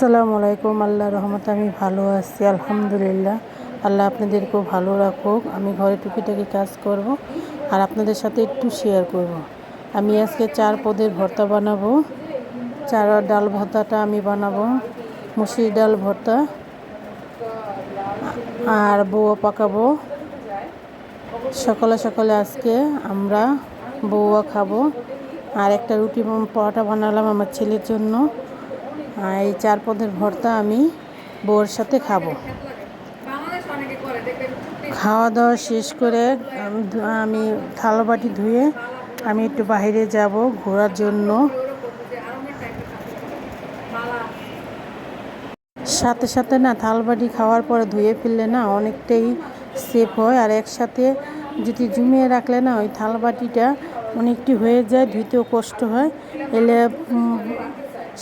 আসসালামু আলাইকুম। আল্লাহর রহমতে আমি ভালো আছি, আলহামদুলিল্লাহ। আল্লাহ আপনাদেরকেও ভালো রাখুক। আমি ঘরে টুকিটাকি কাজ করব আর আপনাদের সাথে একটু শেয়ার করব। আমি আজকে 4 পদের ভর্তা বানাবো। ডাল ভর্তাটা আমি বানাবো মুসুর ডাল ভর্তা আর বউয়া পাকাবো। সকালে সকালে আজকে আমরা বউয়া খাবো। আর একটা রুটি পরোটা বানালাম আমার ছেলের জন্য। এই 4 পদের ভর্তা আমি বউর সাথে খাবো। খাওয়া দাওয়া শেষ করে আমি থালা বাটি ধুয়ে আমি একটু বাইরে যাব ঘোরার জন্য। সাথে সাথে না থালবাটি খাওয়ার পরে ধুয়ে ফেললে না অনেকটাই সেফ হয়। আর একসাথে যদি জমিয়ে রাখলে না ওই থালবাটিটা অনেকটি হয়ে যায়, ধুইতেও কষ্ট হয়। এলে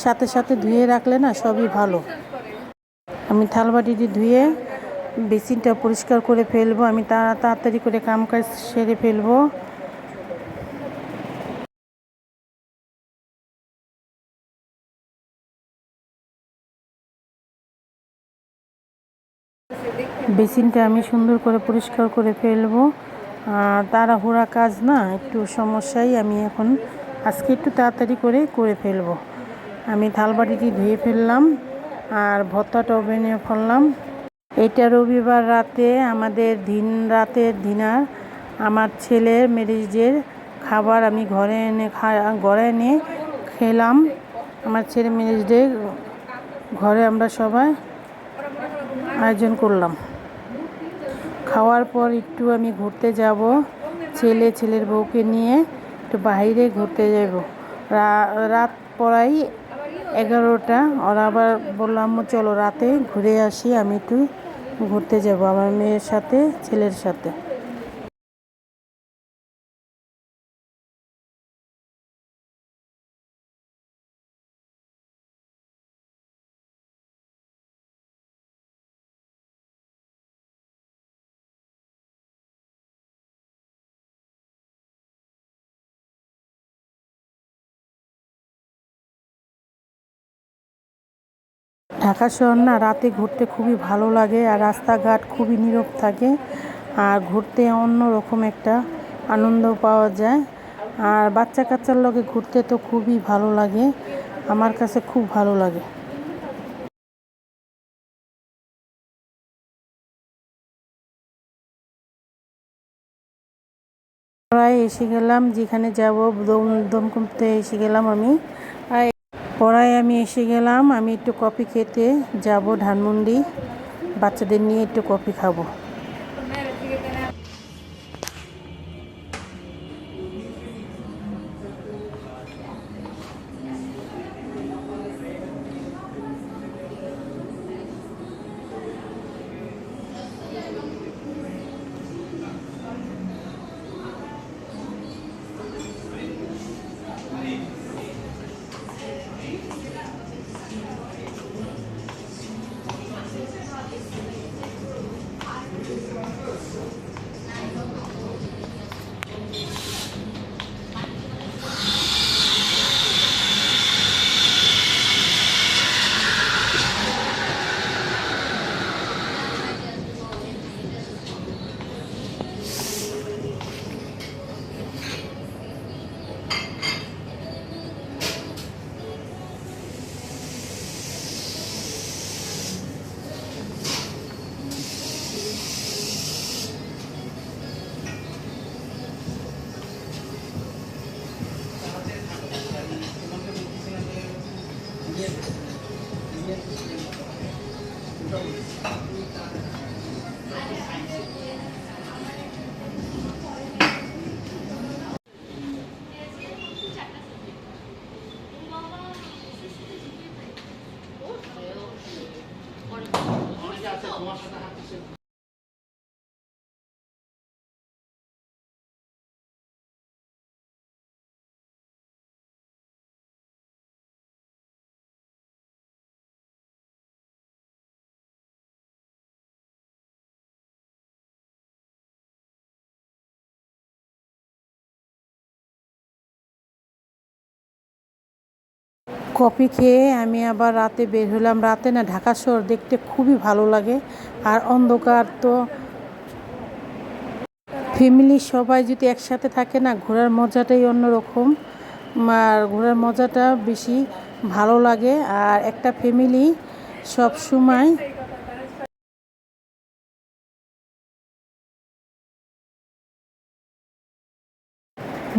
সাথে সাথে ধুয়ে রাখলে না সবই ভালো। আমি থালবাটিটি ধুয়ে বেসিনটা পরিষ্কার করে ফেলবো। আমি তাড়াতাড়ি করে কাম কাজ সেরে ফেলবো। বেসিনটা আমি সুন্দর করে পরিষ্কার করে ফেলবো। তাড়াহুড়া কাজ না, একটু সমস্যাই। আমি এখন আজকে একটু তাড়াতাড়ি করে ফেলবো। আমি থালবাটিটি ধুয়ে ফেললাম আর ভর্তাটাও বানিয়ে ফেললাম। এটা রবিবার রাতে আমাদের রাতের ডিনার। আমার ছেলের ম্যারেজের খাবার আমি ঘরে এনে খেলাম। আমার ছেলের ম্যারেজে ঘরে আমরা সবাই আয়োজন করলাম। খাওয়ার পর একটু আমি ঘুরতে যাব, ছেলের বউকে নিয়ে একটু বাইরে ঘুরতে যাব। রাত পড়াই 11টা। ওরা আবার বললাম চলো রাতে ঘুরে আসি। আমি একটু ঘুরতে যাব আমার মেয়ের সাথে, ছেলের সাথে। ঢাকা শহর না রাতে ঘুরতে খুবই ভালো লাগে আর রাস্তাঘাট খুবই নীরব থাকে। আর ঘুরতে অন্য রকম একটা আনন্দ পাওয়া যায়। আর বাচ্চা কাচ্চার লগে ঘুরতে তো খুবই ভালো লাগে, আমার কাছে খুব ভালো লাগে। প্রায় এসে গেলাম যেখানে যাব, দমকুমতে এসে গেলাম আমি। পড়ায় আমি এসে গেলাম। আমি একটু কফি খেতে যাব ধানমন্ডি, বাচ্চাদের নিয়ে একটু কফি খাবো। কফি খেয়ে আমি আবার রাতে বের হলাম। রাতে না ঢাকা শহর দেখতে খুবই ভালো লাগে, আর অন্ধকার তো ফ্যামিলির সবাই যদি একসাথে থাকে না, ঘোরার মজাটাই অন্যরকম। আর ঘোরার মজাটা বেশি ভালো লাগে। আর একটা ফ্যামিলি সব সময়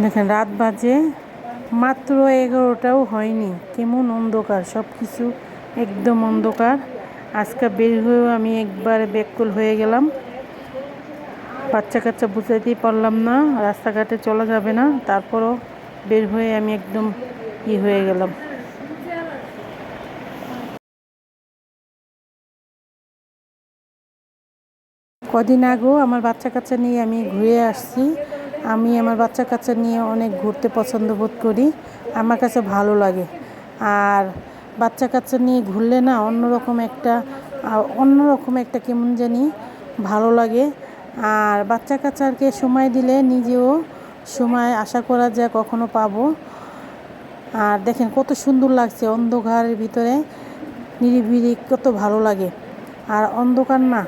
দেখেন রাত বাজে মাত্র 11টাও হয়নি, কেমন অন্ধকার, সব কিছু একদম অন্ধকার। আজকে বের হয়েও আমি একবার ব্যাকুল হয়ে গেলাম। বাচ্চা কাচ্চা বুঝাইতেই পারলাম না রাস্তাঘাটে চলা যাবে না, তারপরও বের হয়ে আমি একদম হয়ে গেলাম। কদিন আগেও আমার বাচ্চা কাচ্চা নিয়ে আমি ঘুরে আসছি। আমি আমার বাচ্চা কাচ্চা নিয়ে অনেক ঘুরতে পছন্দ বোধ করি, আমার কাছে ভালো লাগে। আর বাচ্চা কাচ্চা নিয়ে ঘুরলে না অন্যরকম একটা কেমন জানি ভালো লাগে। আর বাচ্চা কাচ্চাকে সময় দিলে নিজেও সময় আশা করা যায় কখনো পাবো। আর দেখেন কত সুন্দর লাগছে অন্ধকারের ভিতরে, নিরিবিলি, কত ভালো লাগে। আর অন্ধকার না,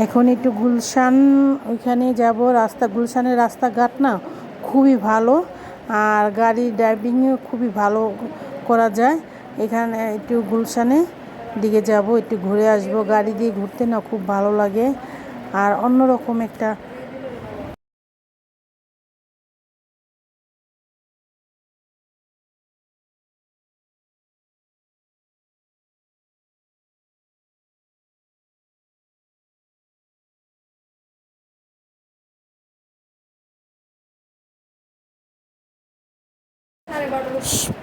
এখন একটু গুলশান ওইখানে যাব। গুলশানের রাস্তাঘাট না খুবই ভালো, আর গাড়ি ড্রাইভিংও খুবই ভালো করা যায়। এখানে একটু গুলশানে দিকে যাব, একটু ঘুরে আসব। গাড়ি দিয়ে ঘুরতে না খুব ভালো লাগে, আর অন্যরকম একটা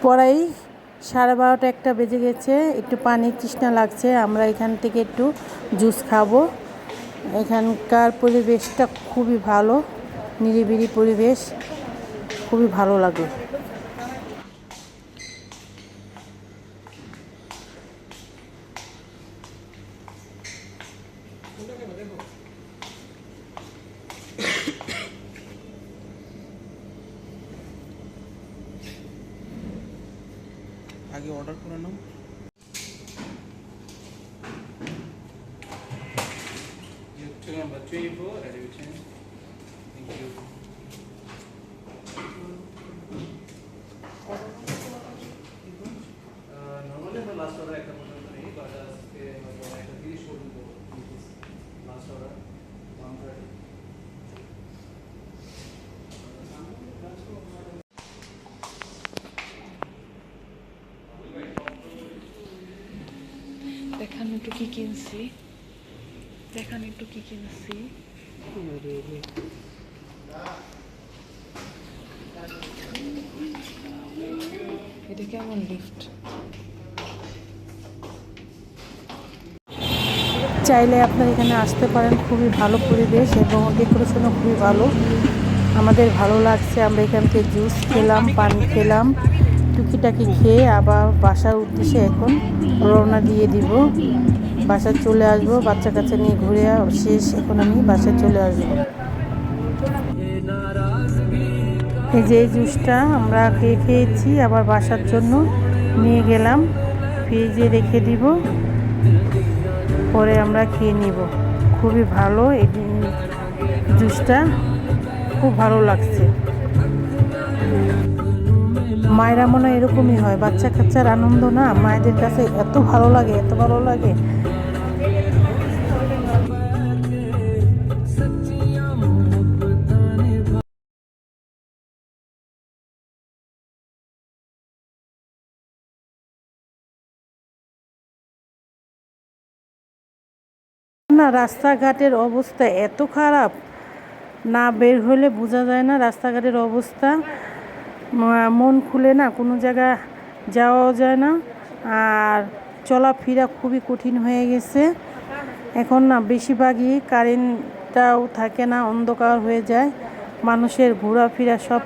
পড়াই 12:30 একটা বেজে গেছে, একটু পানির তৃষ্ণা লাগছে। আমরা এখান থেকে একটু জুস খাবো। এখানকার পরিবেশটা খুবই ভালো, নিরিবিলি পরিবেশ, খুবই ভালো লাগে। আগে অর্ডার করে নাও। Number 24 at your change. Thank you. Normally আমরা লাস্ট অর্ডার একটা পর্যন্ত নেই, বাট আজকে হয়তো একটা 30 পর্যন্ত লাস্ট অর্ডার 130। দেখান একটু কি কিনছি, দেখান একটু কি কিনছি। এটা কেমন লিফট? চাইলে আপনারা এখানে আসতে পারেন, খুবই ভালো পরিবেশ এবং ডেকোরেশনও খুবই ভালো। আমাদের ভালো লাগছে। আমরা এখান থেকে জুস খেলাম, পানি খেলাম, টুকিটাকি খেয়ে আবার বাসার উদ্দেশ্যে এখন রওনা দিয়ে দিব। বাসায় চলে আসবো, বাচ্চা কাচ্চা নিয়ে ঘুরে শেষ, এখন আমি বাসায় চলে আসবো। এই যে জুসটা আমরা খেয়েছি, আবার বাসার জন্য নিয়ে গেলাম, ফ্রিজে রেখে দিব, পরে আমরা খেয়ে নিব। খুবই ভালো এই জুসটা, খুব ভালো লাগছে। মায়েরা মনে হয় এরকমই হয়, বাচ্চা কাচ্চার আনন্দ না মায়েদের কাছে এত ভালো লাগে, এত ভালো লাগে। না রাস্তাঘাটের অবস্থা এত খারাপ, না বের হলে বোঝা যায় না রাস্তাঘাটের অবস্থা। মন খুলে না কোনো জায়গা যাওয়াও যায় না, আর চলাফেরা খুবই কঠিন হয়ে গেছে। এখন না বেশিরভাগই কারেন্টটাও থাকে না, অন্ধকার হয়ে যায়। মানুষের ঘোরাফেরা সব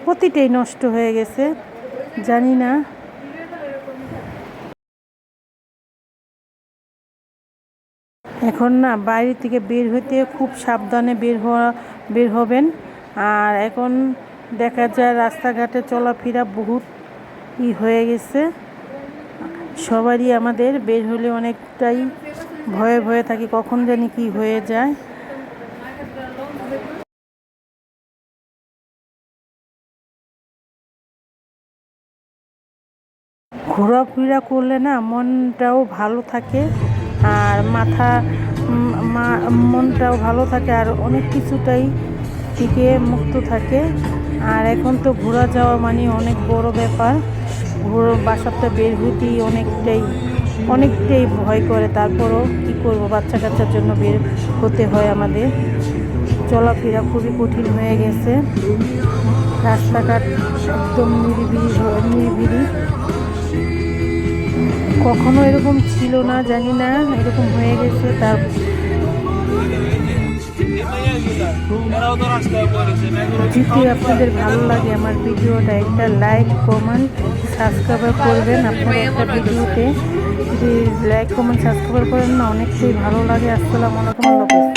প্রতিটাই নষ্ট হয়ে গেছে, জানি না এখন না বাইরে থেকে বের হইতে খুব সাবধানে বের হবেন। আর এখন দেখা যায় রাস্তাঘাটে চলাফেরা বহুত হয়ে গেছে। সবারই আমাদের বের হলে অনেকটাই ভয়ে ভয়ে থাকি, কখন জানি কি হয়ে যায়। ঘোরাফেরা করলে না মনটাও ভালো থাকে, আর মনটাও ভালো থাকে, আর অনেক কিছুটাই থেকে মুক্ত থাকে। আর এখন তো ঘোরা যাওয়া মানে অনেক বড় ব্যাপার। বাসাতে বের হইতেই অনেকটাই ভয় করে, তারপরও কি করব, বাচ্চা কাচ্চার জন্য বের হতে হয় আমাদের। চলাফেরা খুবই কঠিন হয়ে গেছে, রাস্তাঘাট একদম নিরিবিলি। কখনো এরকম ছিল না, জানি না এরকম হয়ে গেছে। তার যদি আপনাদের ভালো লাগে আমার ভিডিওটা, একটা লাইক কমেন্ট সাবস্ক্রাইব করবেন। আপনারা একটা ভিডিওতে যদি লাইক কমেন্ট সাবস্ক্রাইব করেন না, অনেকটাই ভালো লাগে। আসসালামু আলাইকুম, আল্লাহ হাফেজ।